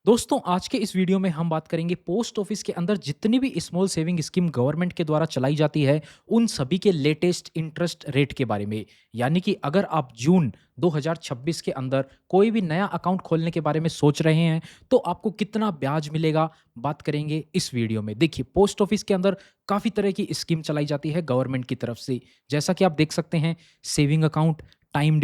दोस्तों आज के इस वीडियो में हम बात करेंगे पोस्ट ऑफिस के अंदर जितनी भी स्मॉल सेविंग स्कीम गवर्नमेंट के द्वारा चलाई जाती है उन सभी के लेटेस्ट इंटरेस्ट रेट के बारे में। यानी कि अगर आप जून 2026 के अंदर कोई भी नया अकाउंट खोलने के बारे में सोच रहे हैं तो आपको कितना ब्याज मिलेगा, बात करेंगे इस वीडियो में। देखिए, पोस्ट ऑफिस के अंदर काफ़ी तरह की स्कीम चलाई जाती है गवर्नमेंट की तरफ से। जैसा कि आप देख सकते हैं, सेविंग अकाउंट, टाइम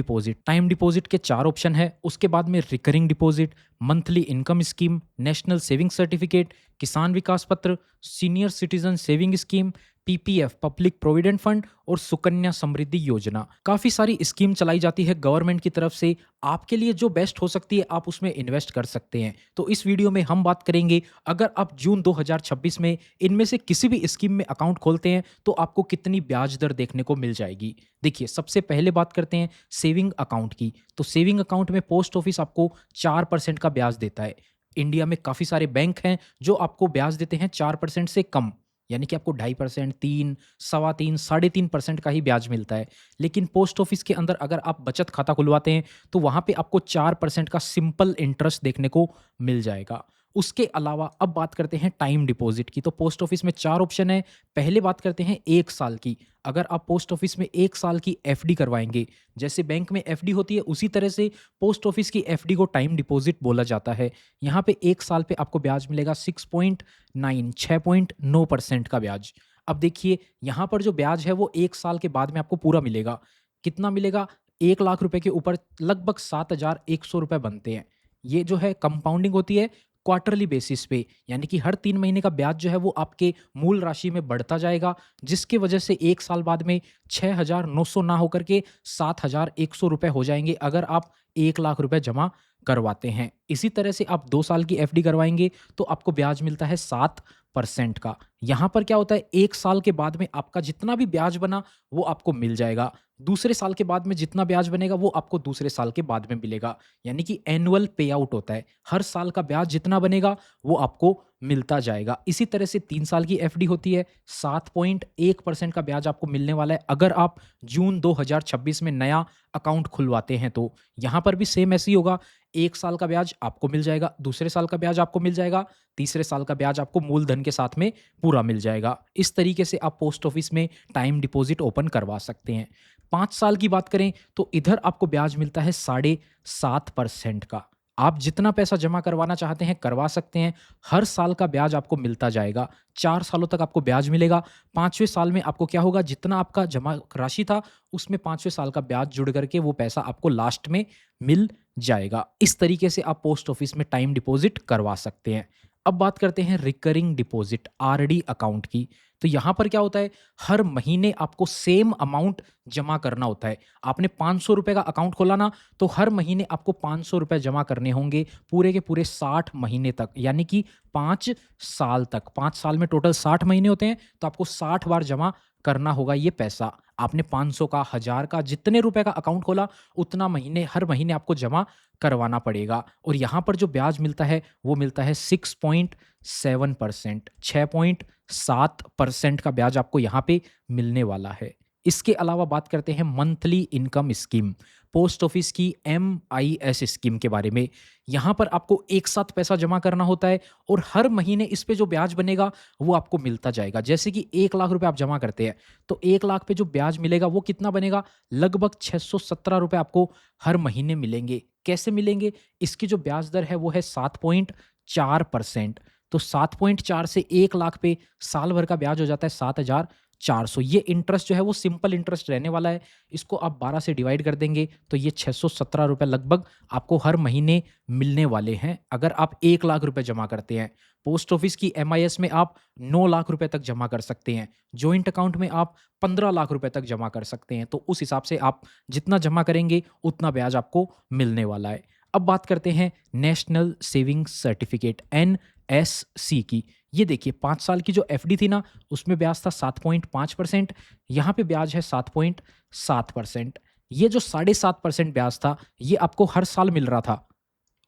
डिपॉजिट के 4 ऑप्शन है। उसके बाद में recurring deposit, monthly income scheme, national saving certificate, किसान विकास पत्र, senior citizen saving scheme, PPF public provident fund और सुकन्या समृद्धि योजना। काफ़ी सारी स्कीम चलाई जाती है गवर्नमेंट की तरफ से। आपके लिए जो बेस्ट हो सकती है आप उसमें इन्वेस्ट कर सकते हैं। तो इस वीडियो में हम बात करेंगे, अगर आप जून 2026 में इनमें से किसी भी स्कीम में अकाउंट खोलते हैं तो आपको कितनी ब्याज दर देखने को मिल जाएगी। देखिए, सबसे पहले बात करते हैं सेविंग अकाउंट की। तो सेविंग अकाउंट में पोस्ट ऑफिस आपको 4% का ब्याज देता है। इंडिया में काफ़ी सारे बैंक हैं जो आपको ब्याज देते हैं 4% से कम। यानी कि आपको 2.5%, 3, सवा 3, 3.5% का ही ब्याज मिलता है। लेकिन पोस्ट ऑफिस के अंदर अगर आप बचत खाता खुलवाते हैं तो वहाँ पे आपको 4% का सिंपल इंटरेस्ट देखने को मिल जाएगा। उसके अलावा अब बात करते हैं टाइम डिपॉजिट की। तो पोस्ट ऑफिस में 4 ऑप्शन है। पहले बात करते हैं 1 साल की। अगर आप पोस्ट ऑफिस में 1 साल की एफडी करवाएँगे, जैसे बैंक में एफडी होती है उसी तरह से पोस्ट ऑफिस की एफडी को टाइम डिपॉजिट बोला जाता है। यहाँ पे 1 साल पे आपको ब्याज मिलेगा 6.9% का ब्याज। अब देखिए, यहाँ पर जो ब्याज है वो 1 साल के बाद में आपको पूरा मिलेगा। कितना मिलेगा? 1 लाख रुपए के ऊपर लगभग 7,100 रुपए बनते हैं। ये जो है कंपाउंडिंग होती है क्वार्टरली बेसिस पे, यानी कि हर 3 महीने का ब्याज जो है वो आपके मूल राशि में बढ़ता जाएगा, जिसकी वजह से 1 साल बाद में 6,900 ना होकर के 7,100 रुपए हो जाएँगे अगर आप 1 लाख रुपए जमा करवाते हैं। इसी तरह से आप 2 साल की एफडी करवाएँगे तो आपको ब्याज मिलता है 7% का। यहाँ पर क्या होता है, 1 साल के बाद में आपका जितना भी ब्याज बना वो आपको मिल जाएगा। दूसरे साल के बाद में जितना ब्याज बनेगा वो आपको दूसरे साल के बाद में मिलेगा। यानी कि एनुअल पे आउट होता है। हर साल का ब्याज जितना बनेगा वो आपको मिलता जाएगा। इसी तरह से 3 साल की एफडी होती है, 7.1% का ब्याज आपको मिलने वाला है अगर आप जून 2026 में नया अकाउंट खुलवाते हैं तो। यहाँ पर भी सेम ऐसे ही होगा। 1 साल का ब्याज आपको मिल जाएगा, दूसरे साल का ब्याज आपको मिल जाएगा, तीसरे साल का ब्याज आपको मूलधन के साथ में पूरा मिल जाएगा। इस तरीके से आप पोस्ट ऑफिस में टाइम डिपॉजिट ओपन करवा सकते हैं। 5 साल की बात करें तो इधर आपको ब्याज मिलता है 7.5% का। आप जितना पैसा जमा करवाना चाहते हैं करवा सकते हैं। हर साल का ब्याज आपको मिलता जाएगा। 4 सालों तक आपको ब्याज मिलेगा। 5वें साल में आपको क्या होगा, जितना आपका जमा राशि था उसमें 5वें साल का ब्याज जुड़ करके वो पैसा आपको लास्ट में मिल जाएगा। इस तरीके से आप पोस्ट ऑफिस में टाइम डिपॉजिट करवा सकते हैं। अब बात करते हैं रिकरिंग डिपॉजिट आरडी अकाउंट की। तो यहाँ पर क्या होता है, हर महीने आपको सेम अमाउंट जमा करना होता है। आपने 500 रुपए का अकाउंट खोला ना, तो हर महीने आपको 500 रुपए जमा करने होंगे पूरे के पूरे 60 महीने तक, यानी कि 5 साल तक। 5 साल में टोटल 60 महीने होते हैं तो आपको 60 बार जमा करना होगा ये पैसा। आपने 500 का, 1000 का, जितने रुपए का अकाउंट खोला उतना हर महीने आपको जमा करवाना पड़ेगा। और यहाँ पर जो ब्याज मिलता है वो मिलता है 6.7%, 6.7% का ब्याज आपको यहाँ पे मिलने वाला है। इसके अलावा बात करते हैं monthly income scheme, post office की एमआईएस स्कीम के बारे में। यहाँ पर आपको एक साथ पैसा जमा करना होता है और हर महीने इस पे जो ब्याज बनेगा वो आपको मिलता जाएगा। जैसे कि 1 लाख रुपए आप जमा करते हैं तो 1 लाख पे जो ब्याज मिलेगा वो कितना बनेगा, लगभग 617 रुपए आपको हर महीने मिलेंगे। कैसे मिलेंगे? इसकी जो ब्याज दर है वो है 7.4%। तो 7.4 से 1 लाख पे साल भर का ब्याज हो जाता है 7,400। ये इंटरेस्ट जो है वो सिंपल इंटरेस्ट रहने वाला है। इसको आप 12 से डिवाइड कर देंगे तो ये 617 रुपए लगभग आपको हर महीने मिलने वाले हैं अगर आप 1 लाख रुपए जमा करते हैं। पोस्ट ऑफिस की एमआईएस में आप 9 लाख रुपए तक जमा कर सकते हैं। जॉइंट अकाउंट में आप 15 लाख रुपए तक जमा कर सकते हैं। तो उस हिसाब से आप जितना जमा करेंगे उतना ब्याज आपको मिलने वाला है। अब बात करते हैं नेशनल सेविंग सर्टिफिकेट एनएससी की। ये देखिए, 5 साल की जो एफडी थी ना उसमें ब्याज था 7.5%, यहाँ पे ब्याज है 7.7%। ये जो 7.5% ब्याज था ये आपको हर साल मिल रहा था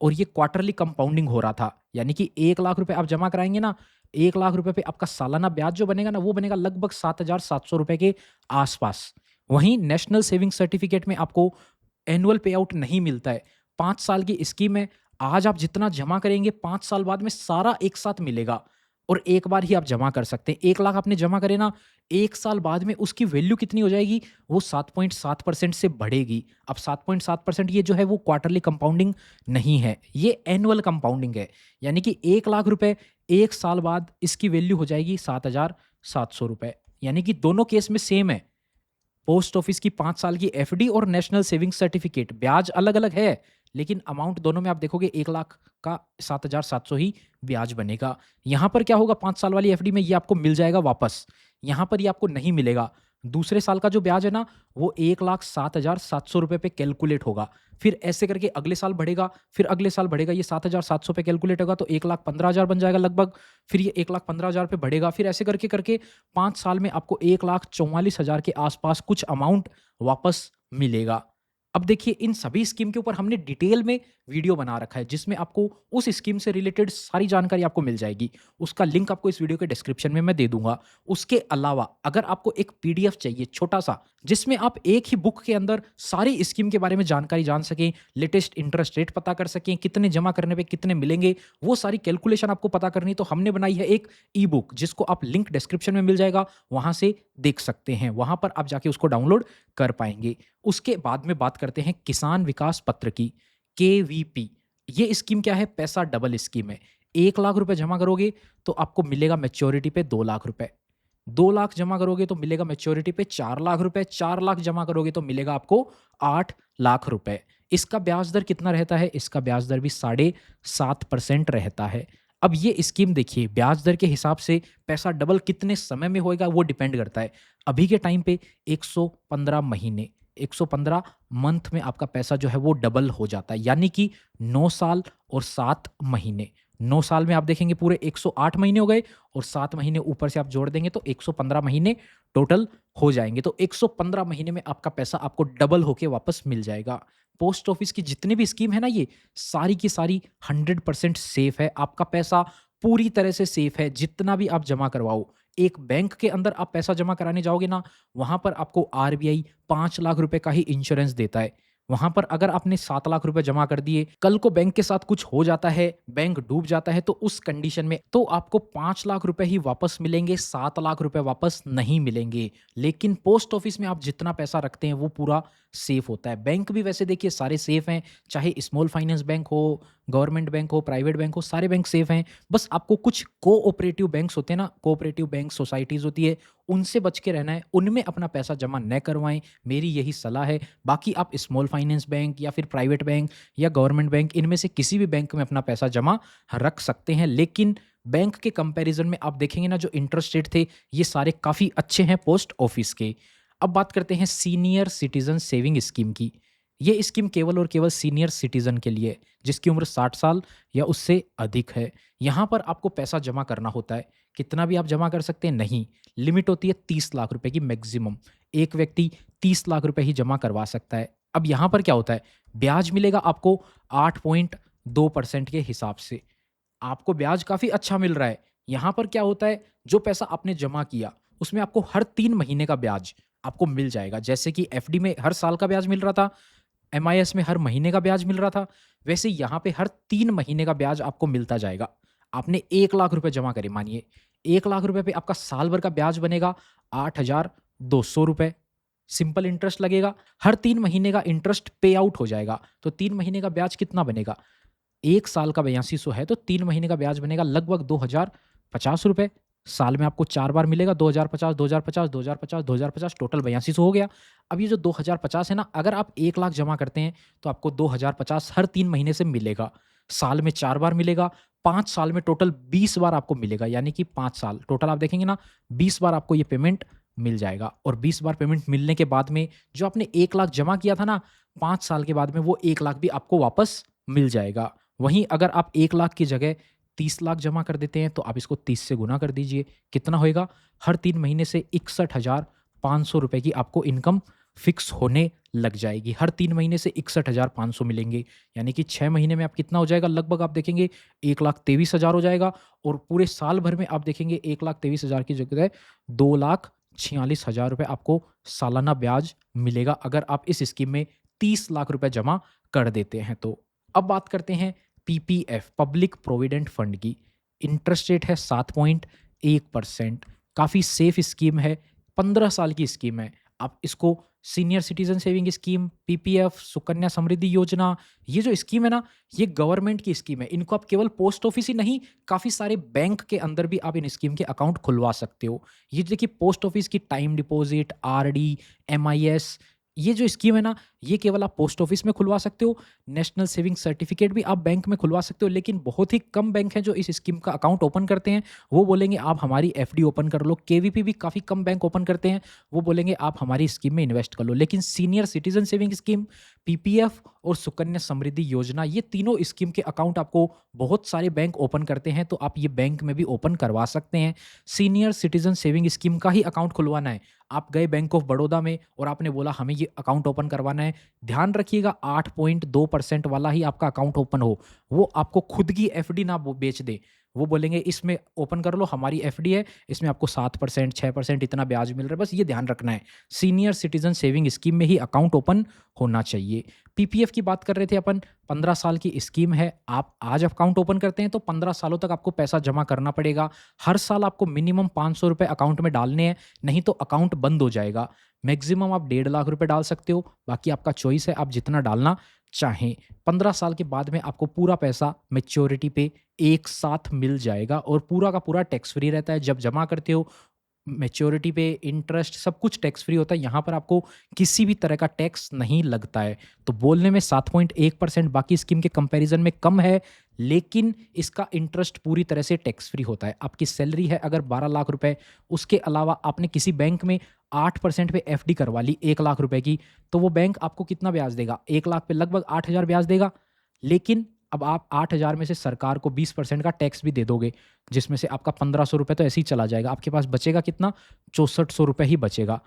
और ये क्वार्टरली कंपाउंडिंग हो रहा था। यानी कि 1 लाख रुपए आप जमा कराएंगे ना, 1 लाख रुपए पे आपका सालाना ब्याज जो बनेगा ना वो बनेगा लगभग 7,700 रुपए के आसपास। वहीं नेशनल सेविंग सर्टिफिकेट में आपको एनुअल पे आउट नहीं मिलता है। 5 साल की स्कीम है। आज आप जितना जमा करेंगे 5 साल बाद में सारा एक साथ मिलेगा और एक बार ही आप जमा कर सकते हैं। 1 लाख आपने जमा करे ना, 1 साल बाद में उसकी वैल्यू कितनी हो जाएगी? वो 7.7% से बढ़ेगी। अब 7.7% ये जो है वो क्वार्टरली कंपाउंडिंग नहीं है, ये एनुअल कंपाउंडिंग है। यानी कि 1 लाख रुपए 1 साल बाद इसकी वैल्यू हो जाएगी ₹7,700। यानी कि दोनों केस में सेम है। पोस्ट ऑफिस की 5 साल की एफडी और नेशनल सेविंग्स सर्टिफिकेट, ब्याज अलग-अलग है, लेकिन अमाउंट दोनों में आप देखोगे 1 लाख का 7,700 ही ब्याज बनेगा। यहाँ पर क्या होगा, 5 साल वाली एफडी में ये आपको मिल जाएगा वापस, यहाँ पर ये आपको नहीं मिलेगा। दूसरे साल का जो ब्याज है ना, वो 1,07,700 रुपए पे कैलकुलेट होगा। फिर ऐसे करके अगले साल बढ़ेगा, फिर अगले साल बढ़ेगा, ये 7,700 पे कैलकुलेट होगा तो 1,15,000 बन जाएगा लगभग। फिर ये 1,15,000 पे बढ़ेगा, फिर ऐसे करके 5 साल में आपको 1,44,000 के आसपास कुछ अमाउंट वापस मिलेगा। अब देखिए इन सभी स्कीम के ऊपर हमने डिटेल में वीडियो बना रखा है जिसमें आपको उस स्कीम से रिलेटेड सारी जानकारी आपको मिल जाएगी। उसका लिंक आपको इस वीडियो के डिस्क्रिप्शन में मैं दे दूँगा। उसके अलावा अगर आपको एक पीडीएफ चाहिए छोटा-सा, जिसमें आप एक ही बुक के अंदर सारी स्कीम के बारे में जानकारी जान सकें, लेटेस्ट इंटरेस्ट रेट पता कर सकें, कितने जमा करने पे कितने मिलेंगे, वो सारी कैलकुलेशन आपको पता करनी है तो हमने बनाई है एक ई-बुक जिसको आप लिंक डिस्क्रिप्शन में मिल जाएगा, वहाँ से देख सकते हैं। वहाँ पर आप जाके उसको डाउनलोड कर पाएँगे। उसके बाद में बात करते हैं किसान विकास पत्र की, केवीपी। ये स्कीम क्या है? पैसा डबल स्कीम है। 1 लाख रुपए जमा करोगे तो आपको मिलेगा मैच्योरिटी पे 2 लाख रुपए। 2 लाख जमा करोगे तो मिलेगा मैच्योरिटी पे 4 लाख रुपए, 4 लाख जमा करोगे तो मिलेगा आपको 8 लाख रुपए। इसका ब्याज दर कितना रहता है? इसका ब्याज दर भी 7.5% रहता है। अब ये स्कीम देखिए ब्याज दर के हिसाब से पैसा डबल कितने समय में होएगा वो डिपेंड करता है। अभी के टाइम पे 115 महीने, 115 मंथ में आपका पैसा जो है वो डबल हो जाता है। यानी कि 9 साल और 7 महीने। 9 साल में आप देखेंगे पूरे 108 महीने हो गए और 7 महीने ऊपर से आप जोड़ देंगे तो 115 महीने टोटल हो जाएँगे। तो 115 महीने में आपका पैसा आपको डबल होके वापस मिल जाएगा। पोस्ट ऑफिस की जितनी भी स्कीम है ना ये, सारी की सारी 100% सेफ है। आपका पैसा पूरी तरह से सेफ है, जितना भी आप जमा करवाओ। एक बैंक के अंदर आप पैसा जमा कराने जाओगे ना, वहाँ पर आपको आरबीआई 5 लाख रुपए का ही इंश्योरेंस देता है। वहाँ पर अगर आपने 7 लाख रुपए जमा कर दिए, कल को बैंक के साथ कुछ हो जाता है, बैंक डूब जाता है, तो उस कंडीशन में तो आपको 5 लाख रुपए ही वापस मिलेंगे, 7 लाख रुपए वापस नहीं मिलेंगे। लेकिन पोस्ट ऑफिस में आप जितना पैसा रखते हैं, वो पूरा सेफ होता है। बैंक भी वैसे देखिए सारे सेफ हैं, चाहे स्मॉल फाइनेंस बैंक हो, गवर्नमेंट बैंक हो, प्राइवेट बैंक हो, सारे बैंक सेफ हैं। बस आपको कुछ कोऑपरेटिव बैंक्स होते हैं ना, कोऑपरेटिव बैंक सोसाइटीज़ होती है, उनसे बच के रहना है, उनमें अपना पैसा जमा न करवाएँ, मेरी यही सलाह है। बाकी आप स्मॉल फाइनेंस बैंक या फिर प्राइवेट बैंक या गवर्नमेंट बैंक, इनमें से किसी भी बैंक में अपना पैसा जमा रख सकते हैं। लेकिन बैंक के कंपैरिज़न में आप देखेंगे ना जो इंटरेस्ट रेट थे, ये सारे काफ़ी अच्छे हैं पोस्ट ऑफिस के। अब बात करते हैं सीनियर सिटीज़न सेविंग स्कीम की। ये स्कीम केवल और केवल सीनियर सिटीज़न के लिए है, जिसकी उम्र 60 साल या उससे अधिक है। यहाँ पर आपको पैसा जमा करना होता है। कितना भी आप जमा कर सकते हैं? नहीं। लिमिट होती है 30 लाख रुपए की मैक्सिमम। एक व्यक्ति 30 लाख रुपए ही जमा करवा सकता है। अब यहाँ पर क्या होता है? ब्याज मिलेगा आपको 8.2% के हिसाब से। आपको ब्याज काफ़ी अच्छा मिल रहा है। यहाँ पर क्या होता है? जो पैसा आपने जमा किया, उसमें आपको हर 3 महीने का ब्याज आपको मिल जाएगा। जैसे कि एफडी में हर साल का ब्याज मिल रहा था, एमआईएस में हर महीने का ब्याज मिल रहा था, वैसे यहाँ पे हर 3 महीने का ब्याज आपको मिलता जाएगा। आपने 1 लाख रुपए जमा करे मानिए, 1 लाख रुपए पे आपका साल भर का ब्याज बनेगा 8,200 रुपए। सिंपल इंटरेस्ट लगेगा, हर 3 महीने का इंटरेस्ट पे आउट हो जाएगा, तो 3 महीने का ब्याज कितना बनेगा? 1 साल का 8200 है तो 3 महीने का ब्याज बनेगा लगभग 2,050 रुपए। साल में आपको 4 बार मिलेगा 2,050, 2,050, 2,050, 2,050 टोटल 8200 हो गया। अब ये जो 2,050 है ना, अगर आप 1 लाख जमा करते हैं तो आपको 2,050 हर 3 महीने से मिलेगा। साल में 4 बार मिलेगा, 5 साल में टोटल 20 बार आपको मिलेगा, यानी कि 5 साल टोटल आप देखेंगे ना, 20 बार आपको ये पेमेंट मिल जाएगा। और 20 बार पेमेंट मिलने के बाद में जो आपने 1 लाख जमा किया था ना, 5 साल के बाद में वो 1 लाख भी आपको वापस मिल जाएगा। वहीं अगर आप 1 लाख की जगह 30 लाख जमा कर देते हैं तो आप इसको 30 से गुना कर दीजिए, कितना होएगा? हर 3 महीने से 61,500 रुपए की आपको इनकम फिक्स होने लग जाएगी। हर 3 महीने से 61,500 मिलेंगे, यानी कि 6 महीने में आप कितना हो जाएगा? लगभग आप देखेंगे 1,23,000 हो जाएगा और पूरे साल भर में आप देखेंगे 1,23,000 की जगह 2,46,000 रुपए आपको सालाना ब्याज मिलेगा, अगर आप इस स्कीम में 30 लाख रुपए जमा कर देते हैं तो। अब बात करते हैं पीपीएफ पब्लिक प्रोविडेंट फंड की इंटरेस्ट रेट है 7.1%। काफ़ी सेफ स्कीम है, 15 साल की स्कीम है। आप इसको senior citizen saving scheme, PPF, Sukanya Samriddhi Yojana, ये जो स्कीम है ना, ये गवर्नमेंट की स्कीम है। इनको आप केवल पोस्ट ऑफिस ही नहीं, काफ़ी सारे बैंक के अंदर भी आप इन स्कीम के अकाउंट खुलवा सकते हो। ये देखिए पोस्ट ऑफिस की टाइम डिपॉजिट, आरडी, एमआईएस, ये जो स्कीम है ना, ये केवल आप पोस्ट ऑफिस में खुलवा सकते हो। नेशनल सेविंग सर्टिफिकेट भी आप बैंक में खुलवा सकते हो, लेकिन बहुत ही कम बैंक हैं जो इस स्कीम का अकाउंट ओपन करते हैं। वो बोलेंगे आप हमारी एफडी ओपन कर लो। केवीपी भी काफ़ी कम बैंक ओपन करते हैं, वो बोलेंगे आप हमारी स्कीम में इन्वेस्ट कर लो। लेकिन senior citizen saving scheme, PPF और सुकन्या समृद्धि योजना, ये तीनों स्कीम के अकाउंट आपको बहुत सारे बैंक ओपन करते हैं, तो आप ये बैंक में भी ओपन करवा सकते हैं। सीनियर सिटीजन सेविंग स्कीम का ही अकाउंट खुलवाना है, आप गए बैंक ऑफ बड़ौदा में और आपने बोला हमें ये अकाउंट ओपन करवाना है, ध्यान रखिएगा 8.2% वाला ही आपका अकाउंट ओपन हो। वो आपको खुद की एफडी ना बेच दे। वो बोलेंगे इसमें ओपन कर लो, हमारी एफडी है, इसमें आपको 7%, 6% इतना ब्याज मिल रहा है, बस ये ध्यान रखना है। सीनियर सिटीजन सेविंग स्कीम में ही अकाउंट ओपन होना चाहिए। पीपीएफ की बात कर रहे थे अपन, 15 साल की स्कीम है। आप आज अकाउंट ओपन करते हैं तो 15 सालों तक आपको पैसा जमा करना पड़ेगा। हर साल आपको मिनिमम 500 रुपए अकाउंट में डालने हैं, नहीं तो अकाउंट बंद हो जाएगा। मैक्सिमम आप 1.5 लाख रुपए डाल सकते हो, बाकी आपका चॉइस है, आप जितना डालना चाहें। 15 साल के बाद में आपको पूरा पैसा मैच्योरिटी पे एक साथ मिल जाएगा और पूरा का पूरा टैक्स फ्री रहता है। जब जमा करते हो मैच्योरिटी पे इंटरेस्ट सब कुछ टैक्स फ्री होता है। यहाँ पर आपको किसी भी तरह का टैक्स नहीं लगता है। तो बोलने में 7.1% बाकी स्कीम के कंपैरिजन में कम है, लेकिन इसका इंटरेस्ट पूरी तरह से टैक्स फ्री होता है। आपकी सैलरी है अगर 12 लाख रुपए, उसके अलावा आपने किसी बैंक में 8% पे एफडी करवा ली 1 लाख रुपए की, तो वो बैंक आपको कितना ब्याज देगा? 1 लाख पे लगभग 8,000 ब्याज देगा। लेकिन अब आप 8,000 में से सरकार को 20% का टैक्स भी दे दोगे, जिसमें से आपका 1,500 रुपए तो ऐसे ही चला जाएगा। आपके पास बचेगा कितना? 6400 रुपए ही बचेगा।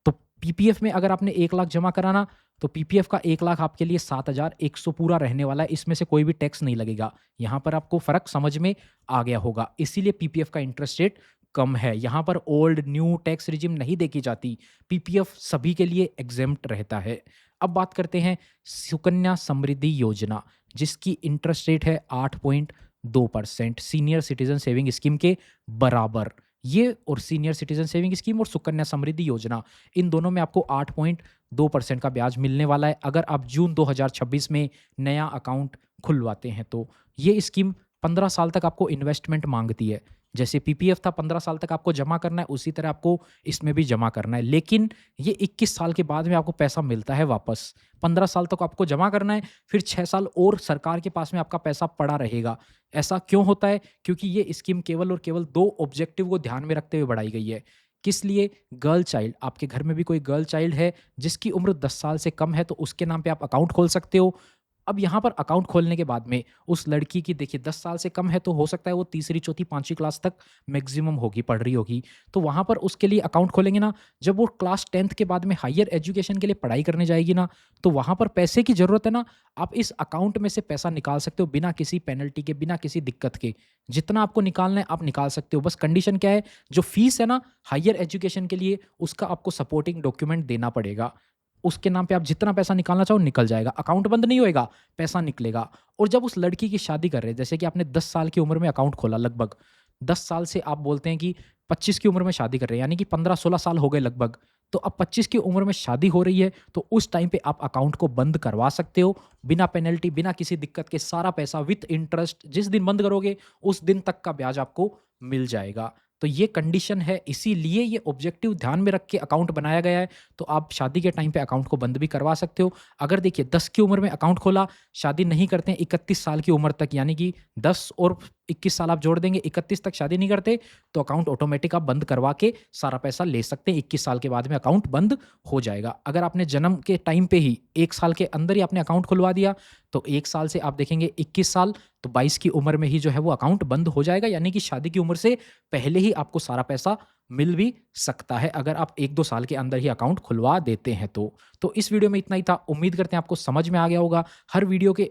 तो पीपीएफ में अगर आपने 1 लाख जमा कराना, तो पीपीएफ का 1 लाख आपके लिए 7,100 पूरा रहने वाला है। इसमें से कोई भी टैक्स नहीं लगेगा। यहाँ पर आपको फ़र्क समझ में आ गया होगा। इसीलिए पीपीएफ का इंटरेस्ट रेट कम है। यहाँ पर ओल्ड, न्यू टैक्स रिजिम नहीं देखी जाती। पीपीएफ सभी के लिए एग्ज़ेम्प्ट रहता है। अब बात करते हैं सुकन्या समृद्धि योजना, जिसकी इंटरेस्ट रेट है 8.2%, सीनियर सिटीजन सेविंग स्कीम के बराबर। ये और सीनियर सिटीजन सेविंग स्कीम और सुकन्या समृद्धि योजना, इन दोनों में आपको 8.2% का ब्याज मिलने वाला है अगर आप जून 2026 में नया अकाउंट खुलवाते हैं तो। ये स्कीम 15 साल तक आपको इन्वेस्टमेंट मांगती है। जैसे पीपीएफ था 15 साल तक आपको जमा करना है, उसी तरह आपको इसमें भी जमा करना है। लेकिन ये 21 साल के बाद में आपको पैसा मिलता है वापस। 15 साल तक आपको जमा करना है, फिर 6 साल और सरकार के पास में आपका पैसा पड़ा रहेगा। ऐसा क्यों होता है? क्योंकि ये स्कीम केवल और केवल 2 ऑब्जेक्टिव को ध्यान में रखते हुए बढ़ाई गई है। किस लिए? गर्ल चाइल्ड, आपके घर में भी कोई गर्ल चाइल्ड है जिसकी उम्र 10 साल से कम है, तो उसके नाम पे आप अकाउंट खोल सकते हो। अब यहाँ पर अकाउंट खोलने के बाद में उस लड़की की देखिए 10 साल से कम है, तो हो सकता है वो तीसरी, चौथी, 5वीं क्लास तक मैक्सिमम होगी, पढ़ रही होगी। तो वहाँ पर उसके लिए अकाउंट खोलेंगे ना, जब वो क्लास 10th के बाद में हायर एजुकेशन के लिए पढ़ाई करने जाएगी ना, तो वहाँ पर पैसे की ज़रूरत है ना, आप इस अकाउंट में से पैसा निकाल सकते हो बिना किसी पेनल्टी के, बिना किसी दिक्कत के। जितना आपको निकालना है आप निकाल सकते हो। बस कंडीशन क्या है? जो फीस है ना हायर एजुकेशन के लिए, उसका आपको सपोर्टिंग डॉक्यूमेंट देना पड़ेगा। उसके नाम पे आप जितना पैसा निकालना चाहो निकल जाएगा। अकाउंट बंद नहीं होएगा, पैसा निकलेगा। और जब उस लड़की की शादी कर रहे हैं, जैसे कि आपने 10 साल की उम्र में अकाउंट खोला, लगभग 10 साल से आप बोलते हैं कि 25 की उम्र में शादी कर रहे हैं, यानी कि 15-16 साल हो गए लगभग। तो अब 25 की उम्र में शादी हो रही है, तो उस टाइम पे आप अकाउंट को बंद करवा सकते हो, बिना पेनल्टी, बिना किसी दिक्कत के। सारा पैसा विथ इंटरेस्ट जिस दिन बंद करोगे, उस दिन तक का ब्याज आपको मिल जाएगा। तो ये कंडीशन है, इसीलिए ये ऑब्जेक्टिव ध्यान में रख के अकाउंट बनाया गया है। तो आप शादी के टाइम पे अकाउंट को बंद भी करवा सकते हो। अगर देखिए 10 की उम्र में अकाउंट खोला, शादी नहीं करते हैं 31 साल की उम्र तक, यानी कि 10 और 21 साल आप जोड़ देंगे, 31 तक शादी नहीं करते, तो अकाउंट ऑटोमेटिक आप बंद करवा के सारा पैसा ले सकते हैं। 21 साल के बाद में अकाउंट बंद हो जाएगा। अगर आपने जन्म के टाइम पे ही 1 साल के अंदर ही आपने अकाउंट खुलवा दिया, तो 1 साल से आप देखेंगे 21 साल, तो 22 की उम्र में ही जो है वो अकाउंट बंद हो जाएगा, यानी कि शादी की उम्र से पहले ही आपको सारा पैसा मिल भी सकता है, अगर आप 1-2 साल के अंदर ही अकाउंट खुलवा देते हैं तो। तो इस वीडियो में इतना ही था। उम्मीद करते हैं आपको समझ में आ गया होगा। हर वीडियो के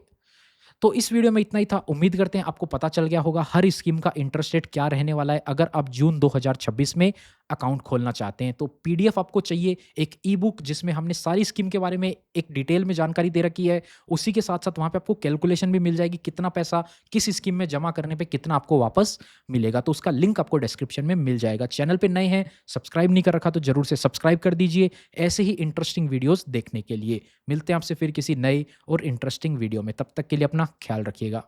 तो इस वीडियो में इतना ही था। उम्मीद करते हैं आपको पता चल गया होगा हर स्कीम का इंटरेस्ट रेट क्या रहने वाला है अगर आप जून 2026 में अकाउंट खोलना चाहते हैं। तो पीडीएफ आपको चाहिए, एक ई-बुक जिसमें हमने सारी स्कीम के बारे में एक डिटेल में जानकारी दे रखी है। उसी के साथ-साथ वहाँ पे आपको कैलकुलेशन भी मिल जाएगी, कितना पैसा किस स्कीम में जमा करने पे कितना आपको वापस मिलेगा। तो उसका लिंक आपको डिस्क्रिप्शन में मिल जाएगा। चैनल पे नए हैं, सब्सक्राइब नहीं कर रखा तो ज़रूर से सब्सक्राइब कर दीजिए, ऐसे ही इंटरेस्टिंग वीडियोज़ देखने के लिए। मिलते हैं आपसे फिर किसी नए और इंटरेस्टिंग वीडियो में। तब तक के लिए अपना ख़्याल रखिएगा।